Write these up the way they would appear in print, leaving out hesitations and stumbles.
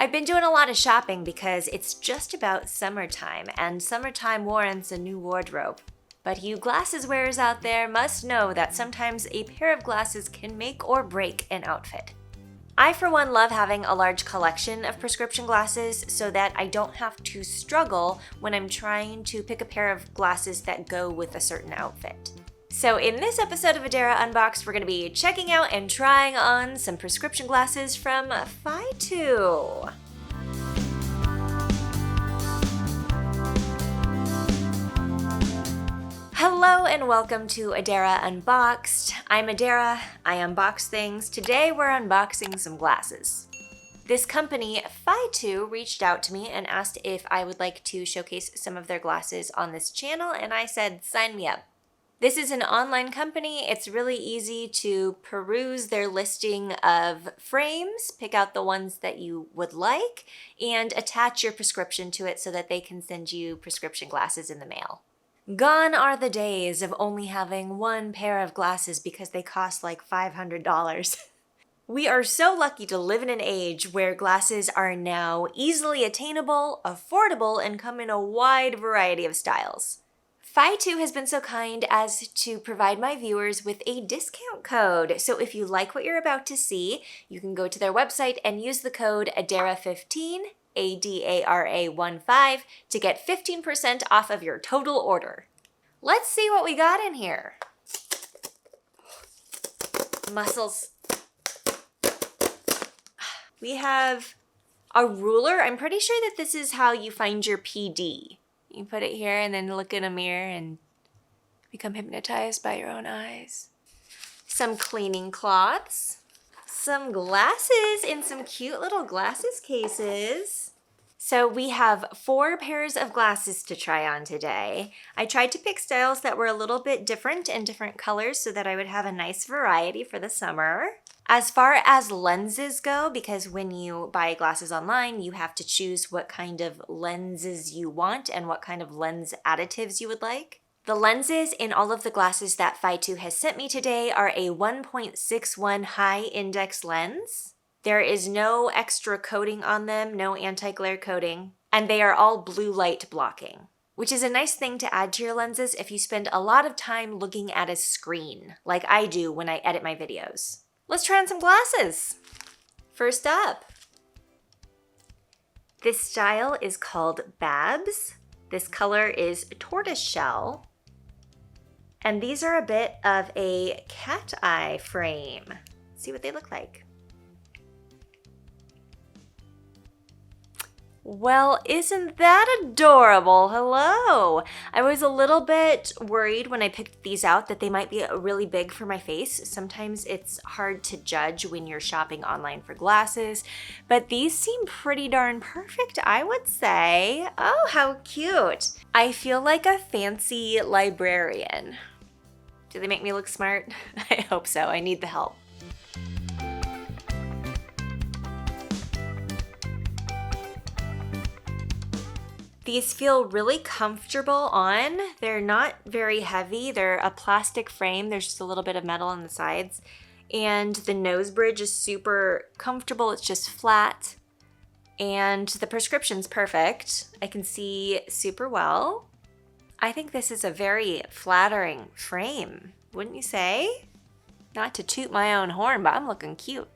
I've been doing a lot of shopping because it's just about summertime, and summertime warrants a new wardrobe. But you glasses wearers out there must know that sometimes a pair of glasses can make or break an outfit. I, for one, love having a large collection of prescription glasses so that I don't have to struggle when I'm trying to pick a pair of glasses that go with a certain outfit. So in this episode of Adara Unboxed, we're going to be checking out and trying on some prescription glasses from Fytoo. Hello and welcome to Adara Unboxed. I'm Adara, I unbox things. Today we're unboxing some glasses. This company, Fytoo, reached out to me and asked if I would like to showcase some of their glasses on this channel, and I said, sign me up. This is an online company. It's really easy to peruse their listing of frames, pick out the ones that you would like, and attach your prescription to it so that they can send you prescription glasses in the mail. Gone are the days of only having one pair of glasses because they cost like $500. We are so lucky to live in an age where glasses are now easily attainable, affordable, and come in a wide variety of styles. Fytoo has been so kind as to provide my viewers with a discount code. So if you like what you're about to see, you can go to their website and use the code ADARA15, ADARA15, to get 15% off of your total order. Let's see what we got in here. Muscles. We have a ruler. I'm pretty sure that this is how you find your PD. You put it here and then look in a mirror and become hypnotized by your own eyes. Some cleaning cloths. Some glasses in some cute little glasses cases. So we have 4 pairs of glasses to try on today. I tried to pick styles that were a little bit different and different colors so that I would have a nice variety for the summer. As far as lenses go, because when you buy glasses online, you have to choose what kind of lenses you want and what kind of lens additives you would like. The lenses in all of the glasses that Fytoo has sent me today are a 1.61 high index lens. There is no extra coating on them, no anti-glare coating, and they are all blue light blocking, which is a nice thing to add to your lenses if you spend a lot of time looking at a screen, like I do when I edit my videos. Let's try on some glasses. First up, this style is called Babs. This color is tortoiseshell. And these are a bit of a cat eye frame. Let's see what they look like. Well, isn't that adorable? Hello! I was a little bit worried when I picked these out that they might be really big for my face. Sometimes it's hard to judge when you're shopping online for glasses, but these seem pretty darn perfect, I would say. Oh, how cute! I feel like a fancy librarian. Do they make me look smart? I hope so. I need the help. These feel really comfortable on. They're not very heavy. They're a plastic frame. There's just a little bit of metal on the sides. And the nose bridge is super comfortable. It's just flat. And the prescription's perfect. I can see super well. I think this is a very flattering frame, wouldn't you say? Not to toot my own horn, but I'm looking cute.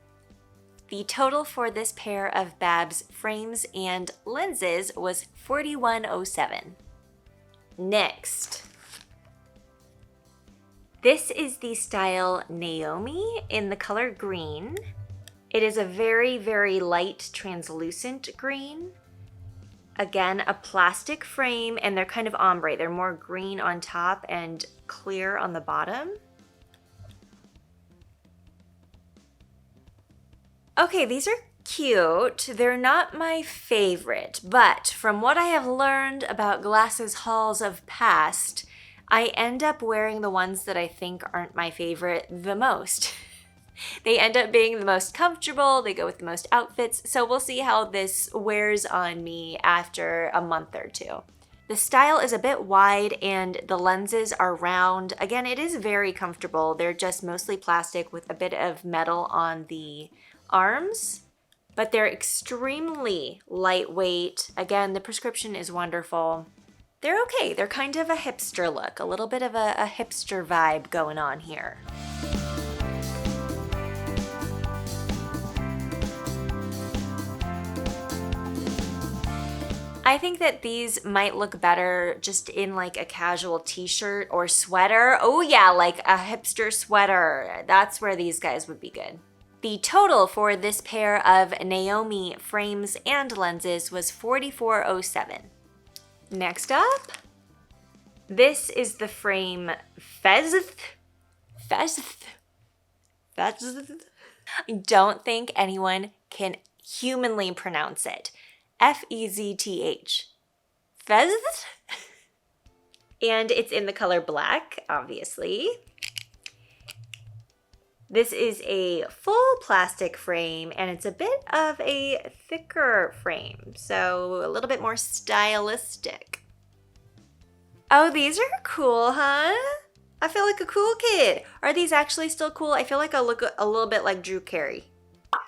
The total for this pair of Babs frames and lenses was $41.07. Next. This is the style Naomi in the color green. It is a very, very light translucent green. Again, a plastic frame, and they're kind of ombre. They're more green on top and clear on the bottom. Okay, these are cute. They're not my favorite, but from what I have learned about glasses hauls of past, I end up wearing the ones that I think aren't my favorite the most. They end up being the most comfortable, they go with the most outfits, so we'll see how this wears on me after a month or two. The style is a bit wide and the lenses are round. Again, it is very comfortable. They're just mostly plastic with a bit of metal on the arms, but they're extremely lightweight. Again, the prescription is wonderful. They're okay. They're kind of a hipster look, a little bit of a hipster vibe going on here. I think that these might look better just in like a casual t-shirt or sweater. Oh yeah, like a hipster sweater. That's where these guys would be good. The total for this pair of Naomi frames and lenses was $44.07. Next up, this is the frame Fezth. I don't think anyone can humanly pronounce it. F-E-Z-T-H. Fezth? And it's in the color black, obviously. This is a full plastic frame, and it's a bit of a thicker frame, so a little bit more stylistic. Oh, these are cool, huh? I feel like a cool kid. Are these actually still cool? I feel like I look a little bit like Drew Carey,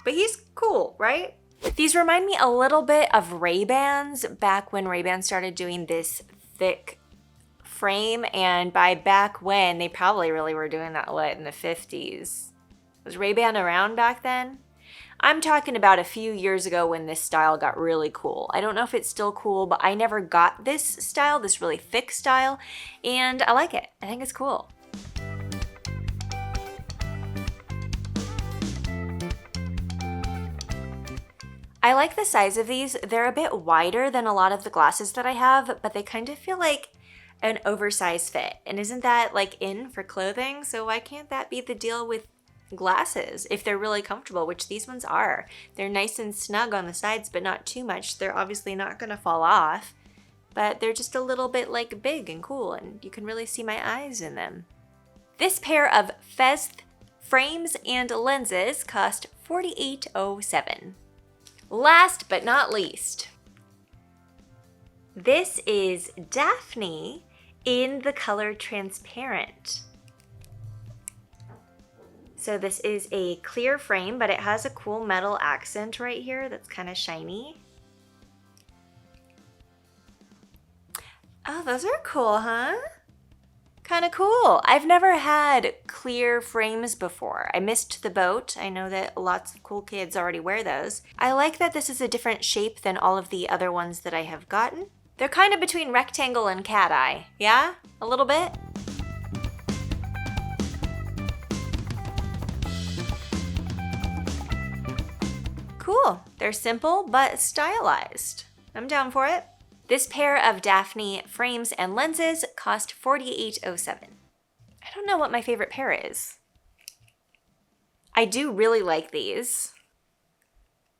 but he's cool, right? These remind me a little bit of Ray-Bans back when Ray-Ban started doing this thick frame, and by back when, they probably really were doing that, what, in the 50s? Was Ray-Ban around back then? I'm talking about a few years ago when this style got really cool. I don't know if it's still cool, but I never got this style, this really thick style, and I like it. I think it's cool. I like the size of these. They're a bit wider than a lot of the glasses that I have, but they kind of feel like an oversized fit. And isn't that like in for clothing? So why can't that be the deal with glasses if they're really comfortable, which these ones are. They're nice and snug on the sides, but not too much. They're obviously not gonna fall off, but they're just a little bit like big and cool, and you can really see my eyes in them. This pair of Fezth frames and lenses cost $48.07. Last but not least, this is Daphne in the color transparent. So this is a clear frame, but it has a cool metal accent right here that's kind of shiny. Oh, those are cool, huh? Kind of cool. I've never had clear frames before. I missed the boat. I know that lots of cool kids already wear those. I like that this is a different shape than all of the other ones that I have gotten. They're kind of between rectangle and cat eye, yeah? A little bit? Cool. They're simple but stylized. I'm down for it. This pair of Daphne frames and lenses cost $48.07. I don't know what my favorite pair is. I do really like these,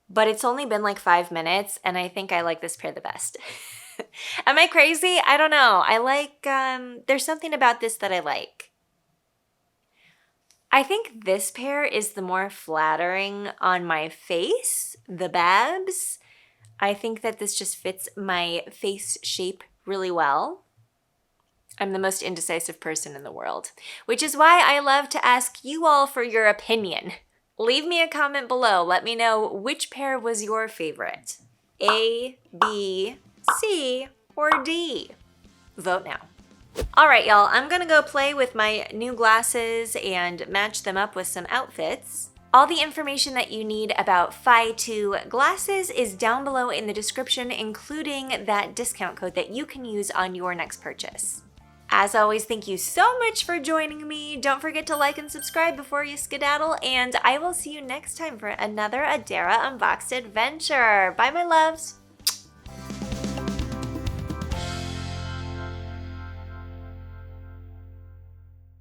but it's only been like 5 minutes, and I think I like this pair the best. Am I crazy? I don't know. I like, there's something about this that I like. I think this pair is the more flattering on my face, the babs. I think that this just fits my face shape really well. I'm the most indecisive person in the world, which is why I love to ask you all for your opinion. Leave me a comment below. Let me know which pair was your favorite. A, B, C, or D. Vote now. All right, y'all, I'm gonna go play with my new glasses and match them up with some outfits. All the information that you need about Fytoo glasses is down below in the description, including that discount code that you can use on your next purchase. As always, thank you so much for joining me. Don't forget to like and subscribe before you skedaddle, and I will see you next time for another Adara Unboxed adventure. Bye, my loves.